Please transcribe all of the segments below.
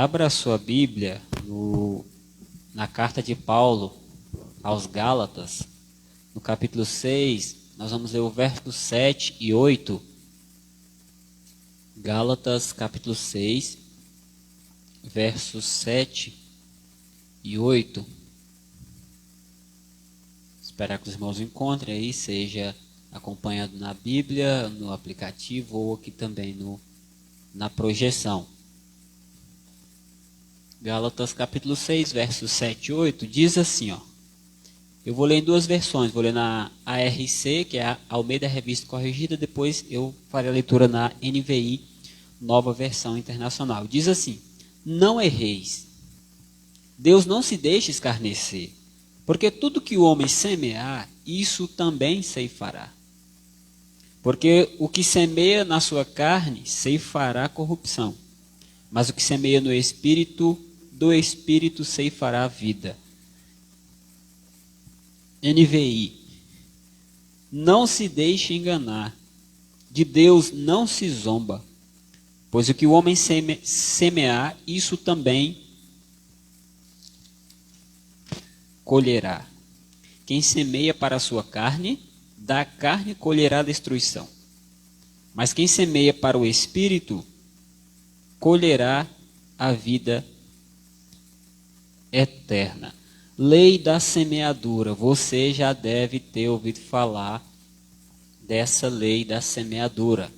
Abra a sua Bíblia na carta de Paulo aos Gálatas, no capítulo 6, nós vamos ler o verso 7 e 8. Gálatas, capítulo 6, versos 7 e 8. Esperar que os irmãos encontrem aí, seja acompanhando na Bíblia, no aplicativo ou aqui também na projeção. Gálatas capítulo 6, versos 7 e 8, diz assim, ó. Eu vou ler em duas versões, vou ler na ARC, que é a Almeida Revista Corrigida, depois eu farei a leitura na NVI, Nova Versão Internacional. Diz assim: não erreis, Deus não se deixa escarnecer, porque tudo que o homem semear, isso também ceifará. Porque o que semeia na sua carne, ceifará corrupção, mas o que semeia no Espírito, do Espírito ceifará a vida. NVI. Não se deixe enganar, de Deus não se zomba, pois o que o homem semear, isso também colherá. Quem semeia para a sua carne, da carne colherá destruição. Mas quem semeia para o Espírito, colherá a vida eterna. Lei da semeadura. Você já deve ter ouvido falar dessa lei da semeadura.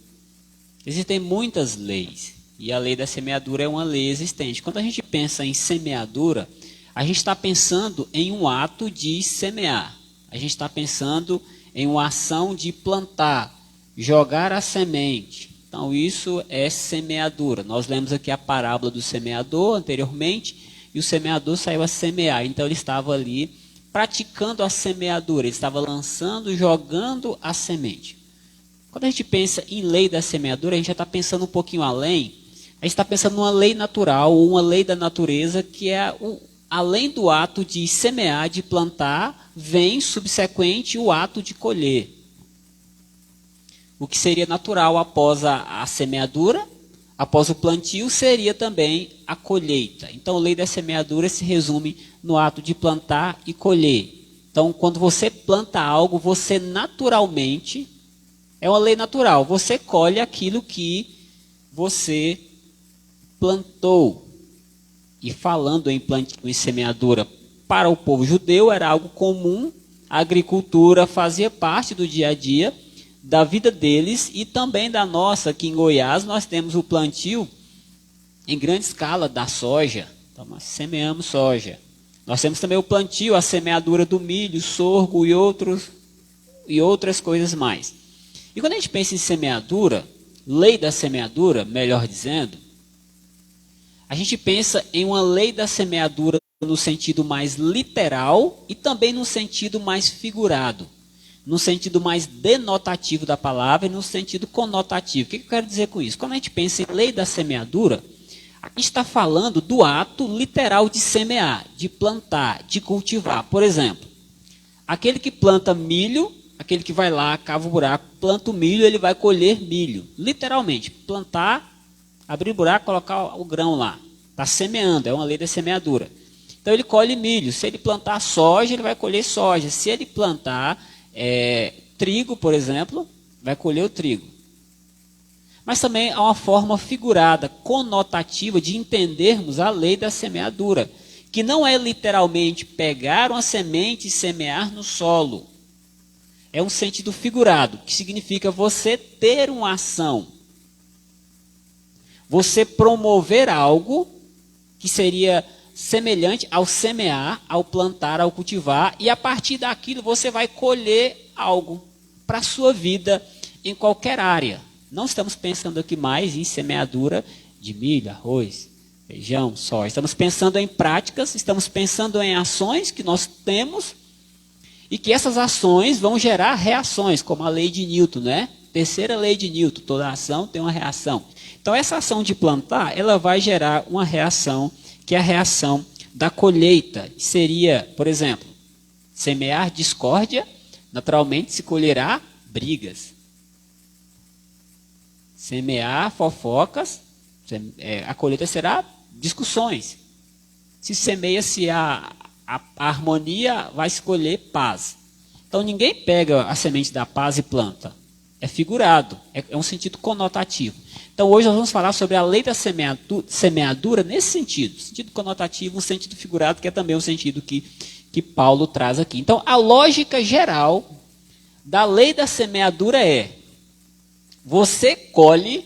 Existem muitas leis, e a lei da semeadura é uma lei existente. Quando a gente pensa em semeadura, a gente está pensando em um ato de semear. A gente está pensando em uma ação de plantar, jogar a semente. Então isso é semeadura. Nós lemos aqui a parábola do semeador anteriormente, e o semeador saiu a semear. Então ele estava ali praticando a semeadura, ele estava lançando, jogando a semente. Quando a gente pensa em lei da semeadura, a gente já está pensando um pouquinho além. A gente está pensando numa lei natural, ou uma lei da natureza, que é além do ato de semear, de plantar, vem subsequente o ato de colher. O que seria natural após a semeadura, após o plantio, seria também a colheita. Então, a lei da semeadura se resume no ato de plantar e colher. Então, quando você planta algo, você naturalmente, é uma lei natural, você colhe aquilo que você plantou. E falando em plantio e semeadura, para o povo judeu era algo comum, a agricultura fazia parte do dia a dia, da vida deles e também da nossa. Aqui em Goiás nós temos o plantio em grande escala da soja. Então nós semeamos soja. Nós temos também o plantio, a semeadura do milho, sorgo e outras coisas mais. E quando a gente pensa em semeadura, lei da semeadura, melhor dizendo, a gente pensa em uma lei da semeadura no sentido mais literal e também no sentido mais figurado. No sentido mais denotativo da palavra e no sentido conotativo. O que eu quero dizer com isso? Quando a gente pensa em lei da semeadura, a gente está falando do ato literal de semear, de plantar, de cultivar. Por exemplo, aquele que planta milho, aquele que vai lá, cava o buraco, planta o milho, ele vai colher milho. Literalmente, plantar, abrir o buraco, colocar o grão lá. Está semeando, é uma lei da semeadura. Então ele colhe milho. Se ele plantar soja, ele vai colher soja. Se ele plantar trigo, por exemplo, vai colher o trigo. Mas também há uma forma figurada, conotativa de entendermos a lei da semeadura, que não é literalmente pegar uma semente e semear no solo. É um sentido figurado, que significa você ter uma ação. Você promover algo que seria semelhante ao semear, ao plantar, ao cultivar, e a partir daquilo você vai colher algo para a sua vida em qualquer área. Não estamos pensando aqui mais em semeadura de milho, arroz, feijão, soja. Estamos pensando em práticas, estamos pensando em ações que nós temos e que essas ações vão gerar reações, como a lei de Newton, né? Terceira lei de Newton, toda ação tem uma reação. Então essa ação de plantar, ela vai gerar uma reação, que é a reação da colheita. Seria, por exemplo, semear discórdia, naturalmente se colherá brigas. Semear fofocas, a colheita será discussões. Se semeia-se a harmonia, vai escolher paz. Então ninguém pega a semente da paz e planta. É figurado, é um sentido conotativo. Então hoje nós vamos falar sobre a lei da semeadura nesse sentido. Sentido conotativo, um sentido figurado, que é também um sentido que Paulo traz aqui. Então a lógica geral da lei da semeadura é: você colhe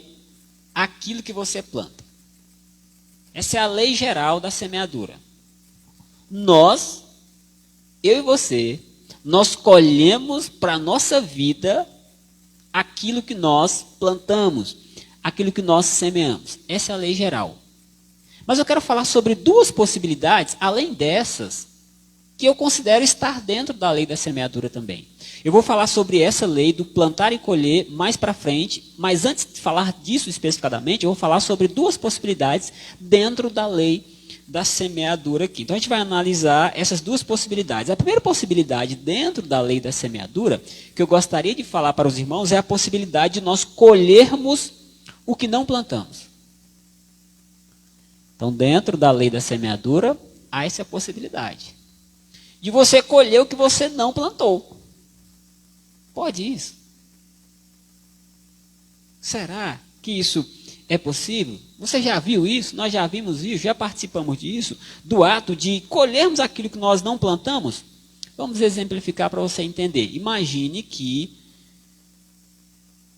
aquilo que você planta. Essa é a lei geral da semeadura. Nós, eu e você, nós colhemos para a nossa vida aquilo que nós plantamos, aquilo que nós semeamos. Essa é a lei geral. Mas eu quero falar sobre duas possibilidades, além dessas, que eu considero estar dentro da lei da semeadura também. Eu vou falar sobre essa lei do plantar e colher mais para frente, mas antes de falar disso especificadamente, eu vou falar sobre duas possibilidades dentro da lei da semeadura aqui. Então a gente vai analisar essas duas possibilidades. A primeira possibilidade dentro da lei da semeadura, que eu gostaria de falar para os irmãos, é a possibilidade de nós colhermos o que não plantamos. Então dentro da lei da semeadura, há essa possibilidade de você colher o que você não plantou. Pode isso? Será que isso é possível? Você já viu isso? Nós já vimos isso, já participamos disso, do ato de colhermos aquilo que nós não plantamos? Vamos exemplificar para você entender. Imagine que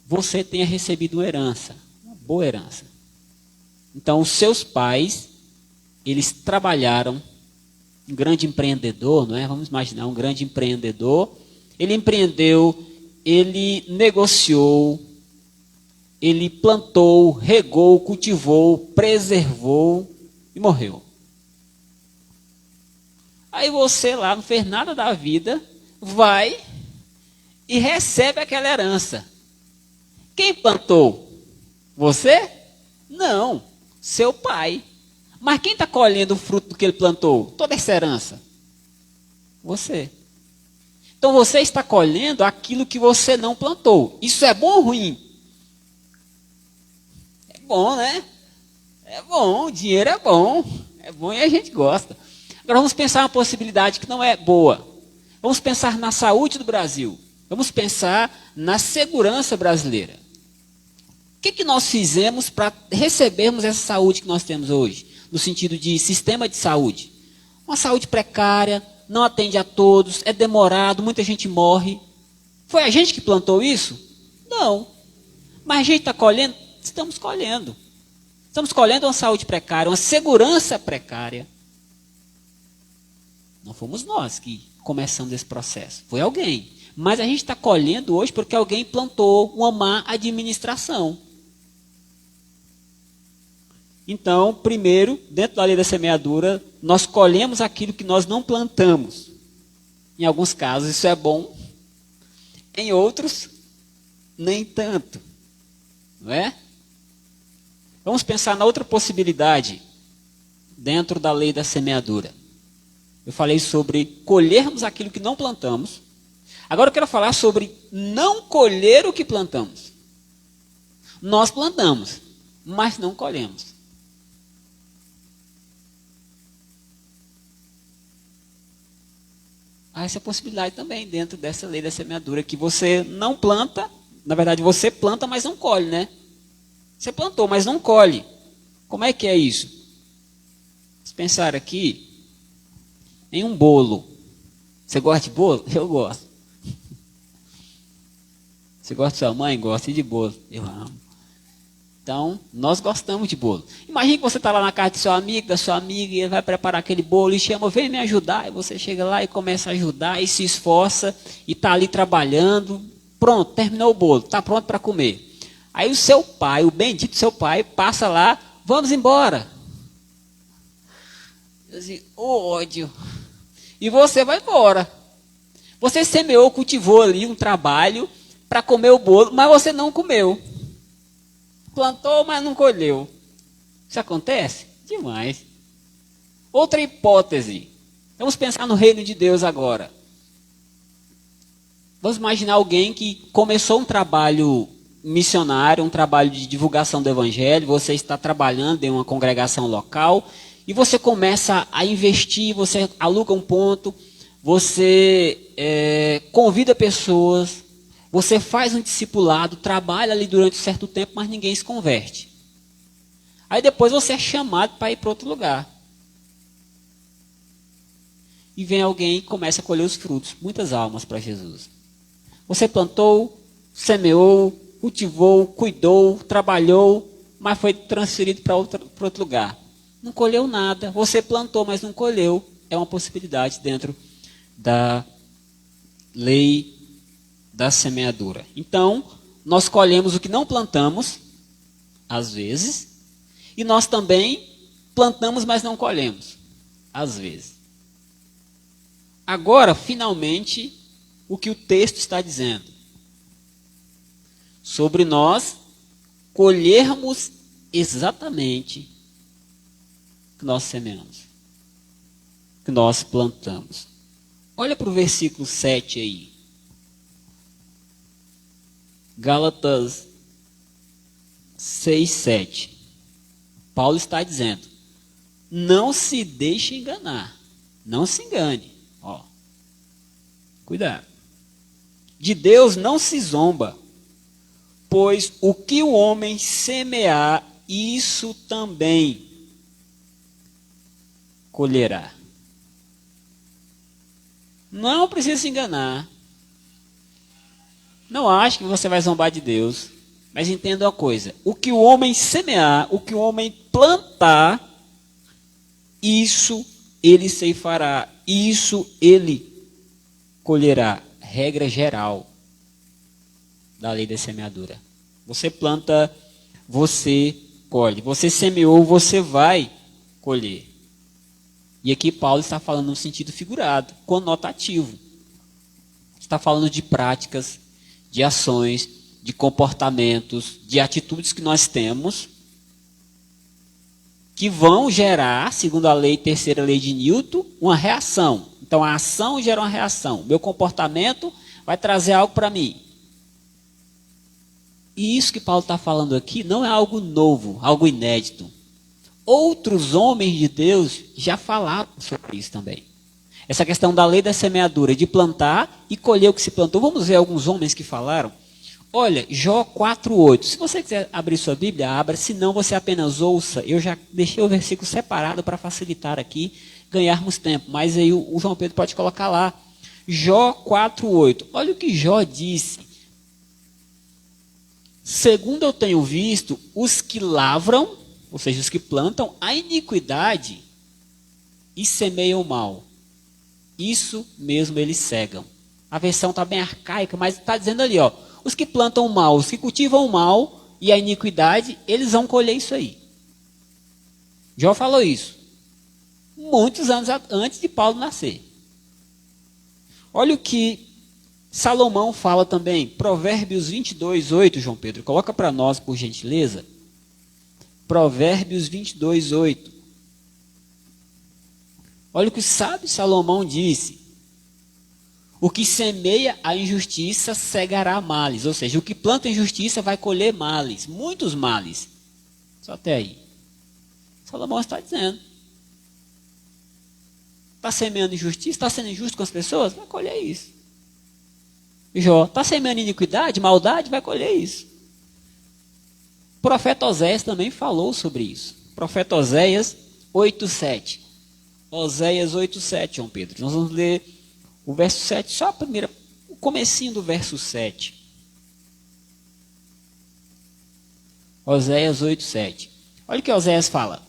você tenha recebido uma herança, uma boa herança. Então, os seus pais, eles trabalharam, um grande empreendedor, não é? Vamos imaginar um grande empreendedor. Ele empreendeu, ele negociou, ele plantou, regou, cultivou, preservou e morreu. Aí você lá não fez nada da vida, vai e recebe aquela herança. Quem plantou? Você? Não, seu pai. Mas quem está colhendo o fruto do que ele plantou? Toda essa herança? Você. Então você está colhendo aquilo que você não plantou. Isso é bom ou ruim? É bom, né? É bom, dinheiro é bom. É bom e a gente gosta. Agora vamos pensar uma possibilidade que não é boa. Vamos pensar na saúde do Brasil. Vamos pensar na segurança brasileira. O que nós fizemos para recebermos essa saúde que nós temos hoje? No sentido de sistema de saúde. Uma saúde precária, não atende a todos, é demorado, muita gente morre. Foi a gente que plantou isso? Não. Mas a gente está colhendo? Estamos colhendo. Estamos colhendo uma saúde precária, uma segurança precária. Não fomos nós que começamos esse processo. Foi alguém. Mas a gente está colhendo hoje porque alguém plantou uma má administração. Então, primeiro, dentro da lei da semeadura, nós colhemos aquilo que nós não plantamos. Em alguns casos isso é bom, em outros, nem tanto. Não é? Vamos pensar na outra possibilidade, dentro da lei da semeadura. Eu falei sobre colhermos aquilo que não plantamos. Agora eu quero falar sobre não colher o que plantamos. Nós plantamos, mas não colhemos. Há essa possibilidade também dentro dessa lei da semeadura, que você não planta, na verdade você planta, mas não colhe, né? Você plantou, mas não colhe. Como é que é isso? Vamos pensar aqui em um bolo. Você gosta de bolo? Eu gosto. Você gosta de sua mãe? Gosta de bolo. Eu amo. Então, nós gostamos de bolo. Imagine que você está lá na casa do seu amigo, da sua amiga, e ele vai preparar aquele bolo e chama, vem me ajudar. E você chega lá e começa a ajudar e se esforça e está ali trabalhando. Pronto, terminou o bolo, está pronto para comer. Aí o seu pai, o bendito seu pai, passa lá, vamos embora. Eu digo, ódio. E você vai embora. Você semeou, cultivou ali um trabalho para comer o bolo, mas você não comeu. Plantou, mas não colheu. Isso acontece? Demais. Outra hipótese. Vamos pensar no reino de Deus agora. Vamos imaginar alguém que começou um trabalho missionário, um trabalho de divulgação do evangelho, você está trabalhando em uma congregação local e você começa a investir, você aluga um ponto, você convida pessoas, você faz um discipulado, trabalha ali durante um certo tempo, mas ninguém se converte. Aí depois você é chamado para ir para outro lugar. E vem alguém e começa a colher os frutos, muitas almas para Jesus. Você plantou, semeou, cultivou, cuidou, trabalhou, mas foi transferido para outro lugar. Não colheu nada. Você plantou, mas não colheu. É uma possibilidade dentro da lei da semeadura. Então, nós colhemos o que não plantamos, às vezes, e nós também plantamos, mas não colhemos, às vezes. Agora, finalmente, o que o texto está dizendo. Sobre nós colhermos exatamente o que nós semeamos, o que nós plantamos. Olha para o versículo 7 aí. Gálatas 6, 7. Paulo está dizendo, não se deixe enganar, não se engane. Ó, cuidado. De Deus não se zomba, pois o que o homem semear, isso também colherá. Não precisa se enganar. Não ache que você vai zombar de Deus. Mas entenda uma coisa. O que o homem semear, o que o homem plantar, isso ele ceifará. Isso ele colherá. Regra geral da lei da semeadura. Você planta, você colhe. Você semeou, você vai colher. E aqui Paulo está falando no sentido figurado, conotativo. Está falando de práticas, de ações, de comportamentos, de atitudes que nós temos, que vão gerar, segundo a terceira lei de Newton, uma reação. Então a ação gera uma reação. Meu comportamento vai trazer algo para mim. E isso que Paulo está falando aqui não é algo novo, algo inédito. Outros homens de Deus já falaram sobre isso também. Essa questão da lei da semeadura, de plantar e colher o que se plantou. Vamos ver alguns homens que falaram. Olha, Jó 4:8. Se você quiser abrir sua Bíblia, abra. Se não, você apenas ouça. Eu já deixei o versículo separado para facilitar aqui, ganharmos tempo. Mas aí o João Pedro pode colocar lá. Jó 4:8. Olha o que Jó disse. Segundo eu tenho visto, os que lavram, ou seja, os que plantam a iniquidade e semeiam o mal, isso mesmo eles cegam. A versão está bem arcaica, mas está dizendo ali, ó, os que plantam o mal, os que cultivam o mal e a iniquidade, eles vão colher isso aí. Jó falou isso muitos anos antes de Paulo nascer. Olha o que Salomão fala também, Provérbios 22:8, João Pedro, coloca para nós, por gentileza. Provérbios 22:8. Olha o que o sábio Salomão disse. O que semeia a injustiça cegará males. Ou seja, o que planta injustiça vai colher males. Muitos males. Só até aí. Salomão está dizendo. Está semeando injustiça? Está sendo injusto com as pessoas? Vai colher isso. Jó, está semeando iniquidade, maldade? Vai colher isso. O profeta Oséias também falou sobre isso. O profeta Oséias 8:7. Oséias 8:7, João Pedro. Nós vamos ler o verso 7, só o comecinho do verso 7. Oséias 8:7. Olha o que Oséias fala.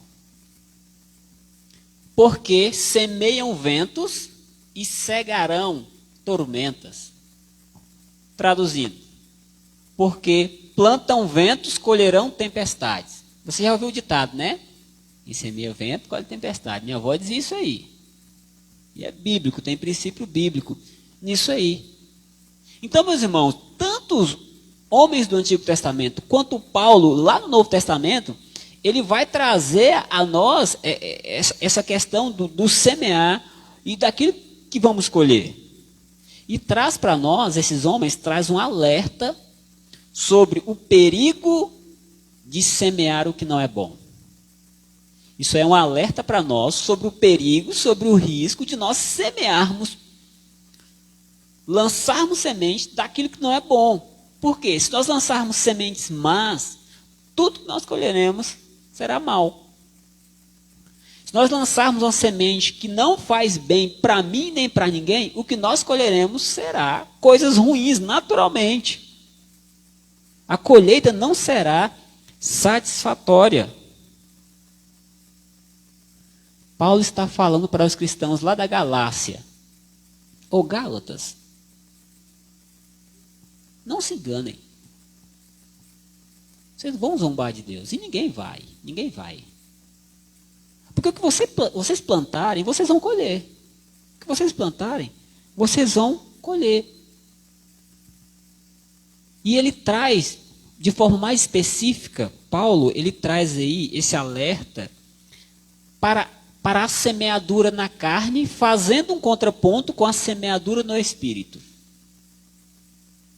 Porque semeiam ventos e cegarão tormentas. Traduzindo. Porque plantam ventos, colherão tempestades. Você já ouviu o ditado, né? Quem semeia vento, colhe tempestade. Minha avó dizia isso aí. E é bíblico, tem princípio bíblico nisso aí. Então, meus irmãos, tanto os homens do Antigo Testamento quanto Paulo, lá no Novo Testamento, ele vai trazer a nós essa questão do semear e daquilo que vamos colher. E traz para nós, esses homens, traz um alerta sobre o perigo de semear o que não é bom. Isso é um alerta para nós sobre o perigo, sobre o risco de nós semearmos, lançarmos sementes daquilo que não é bom. Por quê? Se nós lançarmos sementes más, tudo que nós colheremos será mal. Se nós lançarmos uma semente que não faz bem para mim nem para ninguém, o que nós colheremos será coisas ruins, naturalmente. A colheita não será satisfatória. Paulo está falando para os cristãos lá da Galácia. Ou Gálatas. Não se enganem. Vocês vão zombar de Deus. E ninguém vai. Ninguém vai. Porque o que vocês plantarem, vocês vão colher. O que vocês plantarem, vocês vão colher. E ele traz, de forma mais específica, Paulo, ele traz aí esse alerta para a semeadura na carne, fazendo um contraponto com a semeadura no espírito.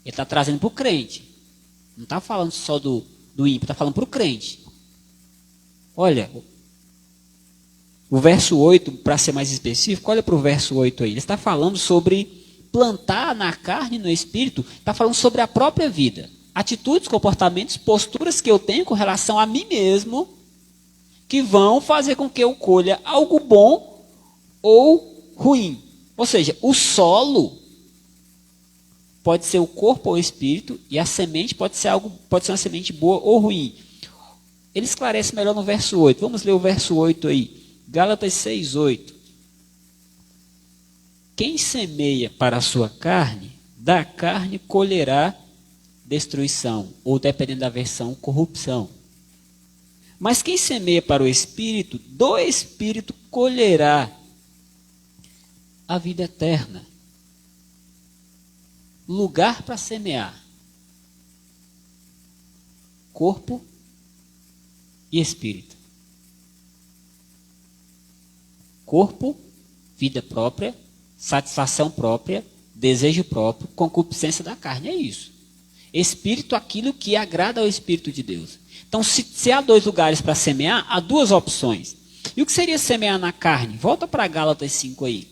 Ele está trazendo para o crente. Não está falando só do ímpio, está falando para o crente. Olha, o verso 8, para ser mais específico, olha para o verso 8 aí. Ele está falando sobre plantar na carne e no espírito, está falando sobre a própria vida. Atitudes, comportamentos, posturas que eu tenho com relação a mim mesmo, que vão fazer com que eu colha algo bom ou ruim. Ou seja, o solo pode ser o corpo ou o espírito, e a semente pode ser uma semente boa ou ruim. Ele esclarece melhor no verso 8. Vamos ler o verso 8 aí. Gálatas 6:8. Quem semeia para a sua carne, da carne colherá destruição, ou dependendo da versão, corrupção. Mas quem semeia para o Espírito, do Espírito colherá a vida eterna. Lugar para semear. Corpo e Espírito. Corpo, vida própria, satisfação própria, desejo próprio, concupiscência da carne. É isso. Espírito, aquilo que agrada ao Espírito de Deus. Então, se há dois lugares para semear, há duas opções. E o que seria semear na carne? Volta para Gálatas 5 aí.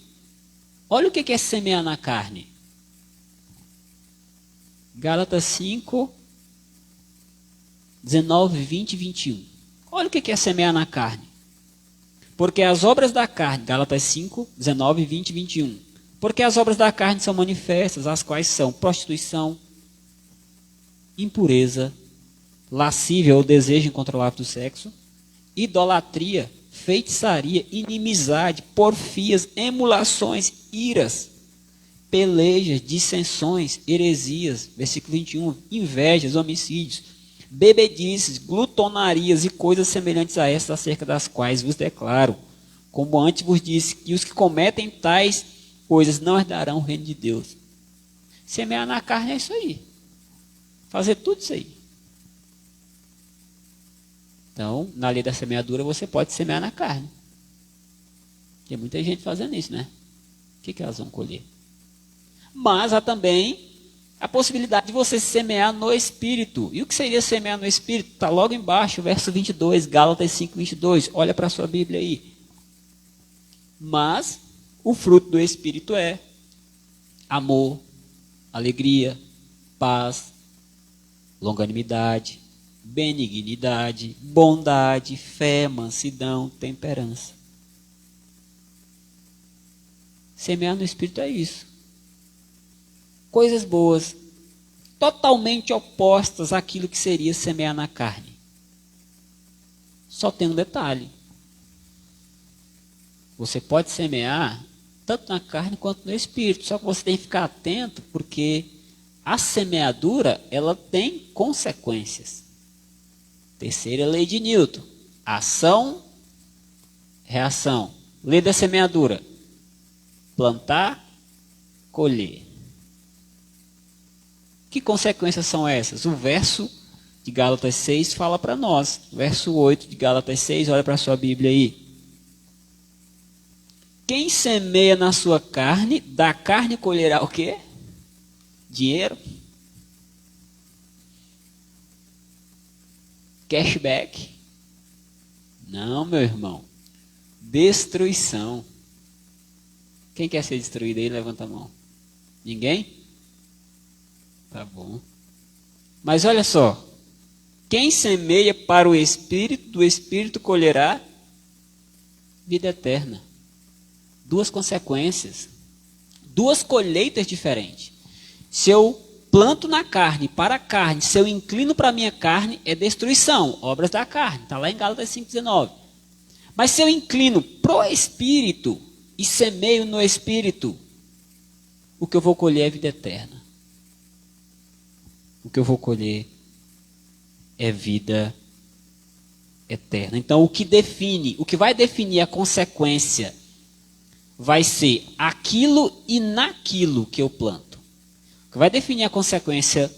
Olha o que é semear na carne. Gálatas 5, 19, 20 e 21. Olha o que é semear na carne. Porque as obras da carne, Gálatas 5, 19, 20 e 21. Porque as obras da carne são manifestas, as quais são prostituição, impureza, lascívia ou desejo incontrolável do sexo, idolatria, feitiçaria, inimizade, porfias, emulações, iras, pelejas, dissensões, heresias, versículo 21, invejas, homicídios, bebedices, glutonarias e coisas semelhantes a estas, acerca das quais vos declaro, como antes vos disse, que os que cometem tais coisas não herdarão o reino de Deus. Semear na carne é isso aí. Fazer tudo isso aí. Então, na lei da semeadura, você pode semear na carne. Tem muita gente fazendo isso, né? O que elas vão colher? Mas há também a possibilidade de você semear no Espírito. E o que seria semear no Espírito? Está logo embaixo, verso 22, Gálatas 5, 22. Olha para a sua Bíblia aí. Mas o fruto do Espírito é amor, alegria, paz, longanimidade, benignidade, bondade, fé, mansidão, temperança. Semear no Espírito é isso. Coisas boas, totalmente opostas àquilo que seria semear na carne. Só tem um detalhe. Você pode semear tanto na carne quanto no Espírito, só que você tem que ficar atento, porque a semeadura, ela tem consequências. Terceira lei de Newton. Ação, reação. Lei da semeadura. Plantar, colher. Que consequências são essas? O verso de Gálatas 6 fala para nós. Verso 8 de Gálatas 6, olha para a sua Bíblia aí. Quem semeia na sua carne, da carne colherá o quê? Dinheiro. Cashback? Não, meu irmão. Destruição. Quem quer ser destruído aí, levanta a mão. Ninguém? Tá bom. Mas olha só. Quem semeia para o Espírito, do Espírito colherá vida eterna. Duas consequências. Duas colheitas diferentes. Se eu planto na carne, para a carne, se eu inclino para a minha carne, é destruição, obras da carne. Está lá em Gálatas 5,19. Mas se eu inclino para o Espírito e semeio no Espírito, o que eu vou colher é vida eterna. O que eu vou colher é vida eterna. Então, o que vai definir a consequência vai ser aquilo e naquilo que eu planto. O que vai definir a consequência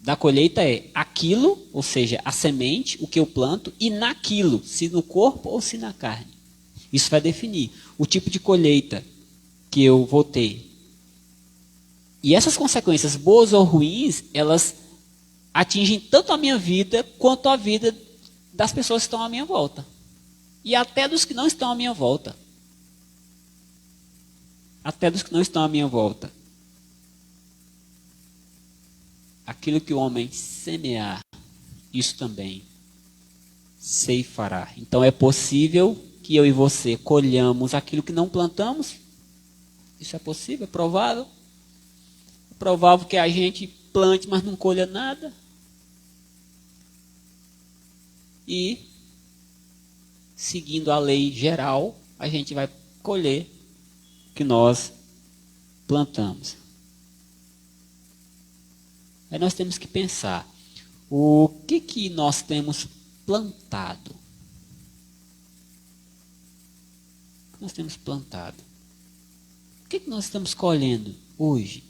da colheita é aquilo, ou seja, a semente, o que eu planto, e naquilo, se no corpo ou se na carne. Isso vai definir o tipo de colheita que eu vou ter. E essas consequências, boas ou ruins, elas atingem tanto a minha vida quanto a vida das pessoas que estão à minha volta. E até dos que não estão à minha volta. Até dos que não estão à minha volta. Aquilo que o homem semear, isso também ceifará. Então é possível que eu e você colhamos aquilo que não plantamos? Isso é possível? É provável? É provável que a gente plante, mas não colha nada? E, seguindo a lei geral, a gente vai colher o que nós plantamos. Aí nós temos que pensar, o que nós temos plantado? O que nós temos plantado? O que nós estamos colhendo hoje?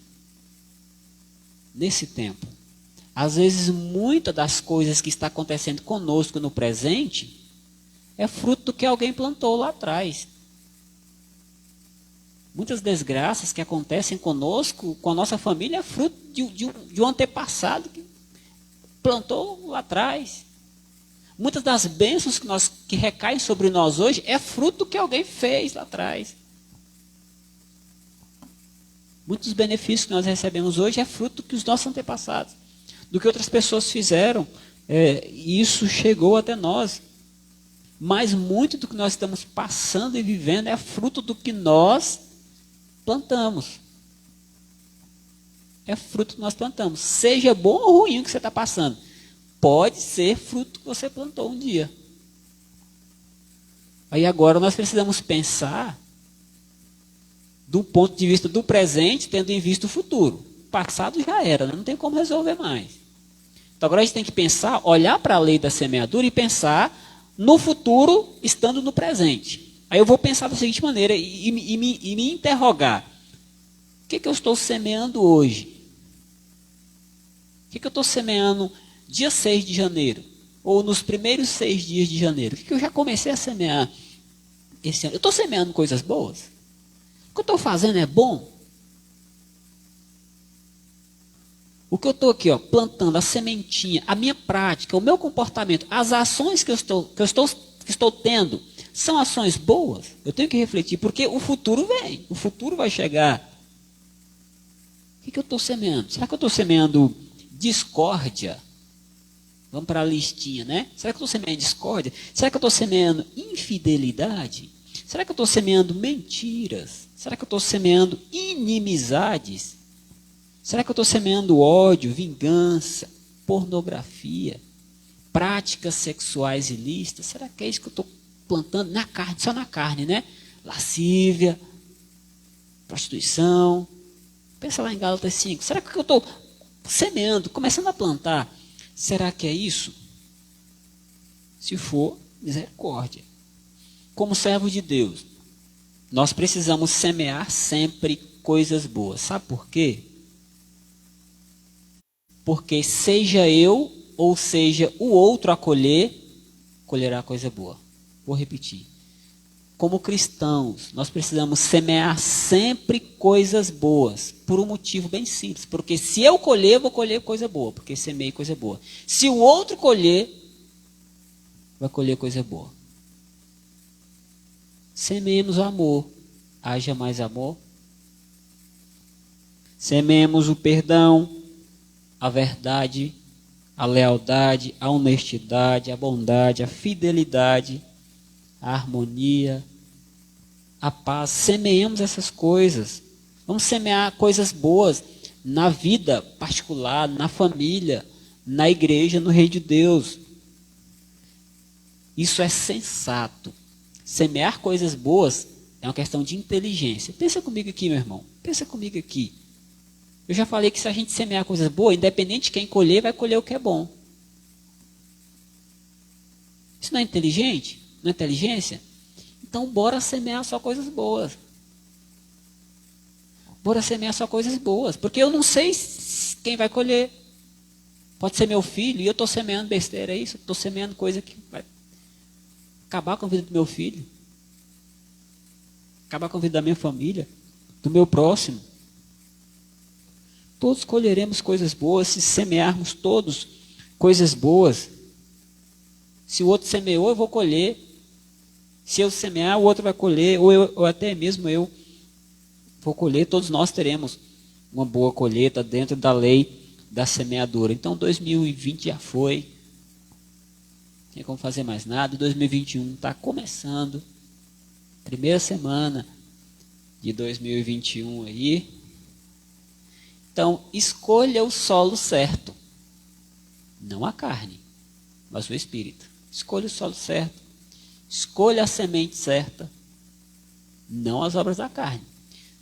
Nesse tempo? Às vezes, muitas das coisas que está acontecendo conosco no presente é fruto do que alguém plantou lá atrás. Muitas desgraças que acontecem conosco, com a nossa família, é fruto de um antepassado que plantou lá atrás. Muitas das bênçãos que recaem sobre nós hoje é fruto do que alguém fez lá atrás. Muitos benefícios que nós recebemos hoje é fruto do que os nossos antepassados, do que outras pessoas fizeram, e isso chegou até nós. Mas muito do que nós estamos passando e vivendo é fruto do que nós plantamos. É fruto que nós plantamos. Seja bom ou ruim o que você está passando, pode ser fruto que você plantou um dia. Aí agora nós precisamos pensar do ponto de vista do presente, tendo em vista o futuro. O passado já era, não tem como resolver mais. Então agora a gente tem que pensar, olhar para a lei da semeadura e pensar no futuro estando no presente. Aí eu vou pensar da seguinte maneira e me interrogar. O que eu estou semeando hoje? O que eu estou semeando dia 6 de janeiro? Ou nos primeiros 6 dias de janeiro? O que eu já comecei a semear esse ano? Eu estou semeando coisas boas? O que eu estou fazendo é bom? O que eu estou aqui, plantando, a sementinha, a minha prática, o meu comportamento, as ações que eu estou tendo, são ações boas? Eu tenho que refletir, porque o futuro vem, o futuro vai chegar. O que eu estou semeando? Será que eu estou semeando discórdia? Vamos para a listinha, né? Será que eu estou semeando discórdia? Será que eu estou semeando infidelidade? Será que eu estou semeando mentiras? Será que eu estou semeando inimizades? Será que eu estou semeando ódio, vingança, pornografia, práticas sexuais ilícitas? Será que é isso que eu estou plantando na carne, só na carne, né? Lascívia, prostituição. Pensa lá em Gálatas 5. Será que eu estou semeando, começando a plantar? Será que é isso? Se for, misericórdia. Como servo de Deus, nós precisamos semear sempre coisas boas. Sabe por quê? Porque seja eu ou seja o outro a colher, colherá coisa boa. Vou repetir. Como cristãos, nós precisamos semear sempre coisas boas, por um motivo bem simples. Porque se eu colher, vou colher coisa boa, porque semei coisa boa. Se o outro colher, vai colher coisa boa. Semeemos o amor, haja mais amor. Semeemos o perdão, a verdade, a lealdade, a honestidade, a bondade, a fidelidade, a harmonia, a paz. Semeemos essas coisas. Vamos semear coisas boas na vida particular, na família, na igreja, no reino de Deus. Isso é sensato. Semear coisas boas é uma questão de inteligência. Pensa comigo aqui, meu irmão. Pensa comigo aqui. Eu já falei que se a gente semear coisas boas, independente de quem colher, vai colher o que é bom. Isso não é inteligente? Não é inteligência? Então, bora semear só coisas boas. Bora semear só coisas boas. Porque eu não sei quem vai colher. Pode ser meu filho, e eu estou semeando besteira, é isso? Estou semeando coisa que vai acabar com a vida do meu filho. Acabar com a vida da minha família, do meu próximo. Todos colheremos coisas boas se semearmos todos coisas boas. Se o outro semeou, eu vou colher. Se eu semear, o outro vai colher, ou até mesmo eu vou colher. Todos nós teremos uma boa colheita dentro da lei da semeadura. Então 2020 já foi. Não tem como fazer mais nada. 2021 está começando. Primeira semana de 2021 aí. Então, escolha o solo certo. Não a carne, mas o espírito. Escolha o solo certo. Escolha a semente certa. Não as obras da carne,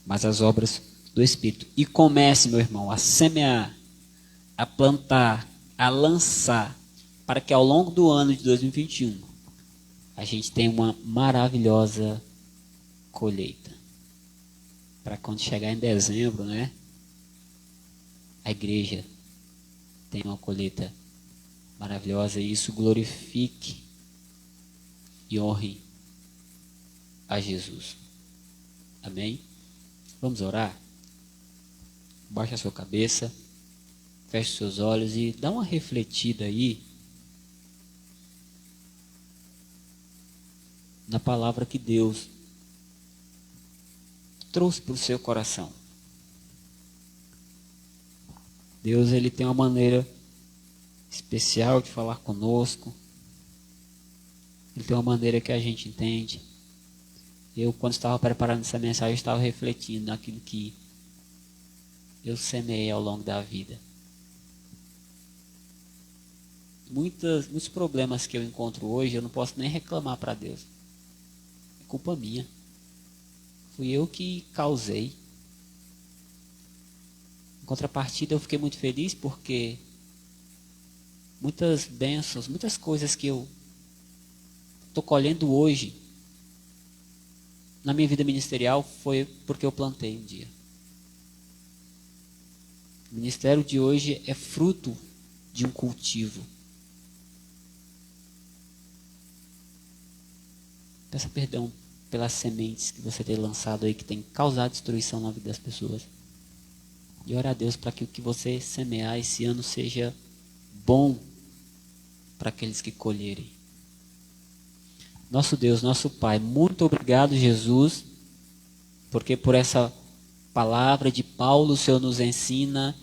mas as obras do espírito. E comece, meu irmão, a semear, a plantar, a lançar, para que ao longo do ano de 2021 a gente tenha uma maravilhosa colheita. Para quando chegar em dezembro, né? A igreja tem uma colheita maravilhosa e isso glorifique e honre a Jesus. Amém? Vamos orar? Baixa a sua cabeça, feche seus olhos e dá uma refletida aí na palavra que Deus trouxe para o seu coração. Deus, ele tem uma maneira especial de falar conosco. Ele tem uma maneira que a gente entende. Eu, quando estava preparando essa mensagem, estava refletindo naquilo que eu semeei ao longo da vida. Muitos problemas que eu encontro hoje, eu não posso nem reclamar para Deus. É culpa minha. Fui eu que causei. Em contrapartida, eu fiquei muito feliz porque muitas bênçãos, muitas coisas que eu estou colhendo hoje na minha vida ministerial foi porque eu plantei um dia. O ministério de hoje é fruto de um cultivo. Peça perdão pelas sementes que você tem lançado aí, que tem causado destruição na vida das pessoas. E ora a Deus para que o que você semear esse ano seja bom para aqueles que colherem. Nosso Deus, nosso Pai, muito obrigado, Jesus, porque por essa palavra de Paulo o Senhor nos ensina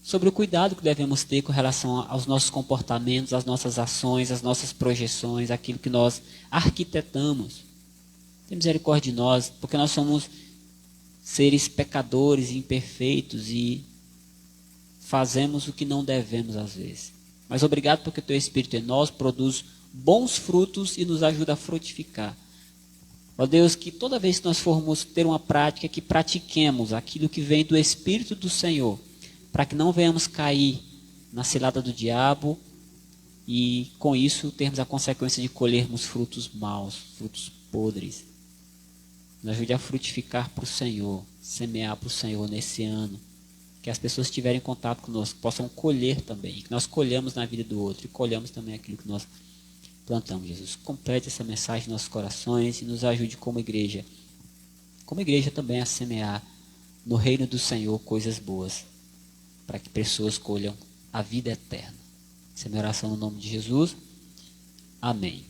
sobre o cuidado que devemos ter com relação aos nossos comportamentos, às nossas ações, às nossas projeções, aquilo que nós arquitetamos. Tem misericórdia de nós, porque nós somos seres pecadores e imperfeitos e fazemos o que não devemos às vezes. Mas obrigado porque o Teu Espírito em nós produz bons frutos e nos ajuda a frutificar. Ó Deus, que toda vez que nós formos ter uma prática, que pratiquemos aquilo que vem do Espírito do Senhor, para que não venhamos cair na cilada do diabo e com isso termos a consequência de colhermos frutos maus, frutos podres. Nos ajude a frutificar para o Senhor, semear para o Senhor nesse ano. Que as pessoas que tiverem contato conosco possam colher também. Que nós colhamos na vida do outro e colhamos também aquilo que nós plantamos. Jesus, complete essa mensagem em nossos corações e nos ajude como igreja também a semear no reino do Senhor coisas boas, para que pessoas colham a vida eterna. Essa é a minha oração no nome de Jesus. Amém.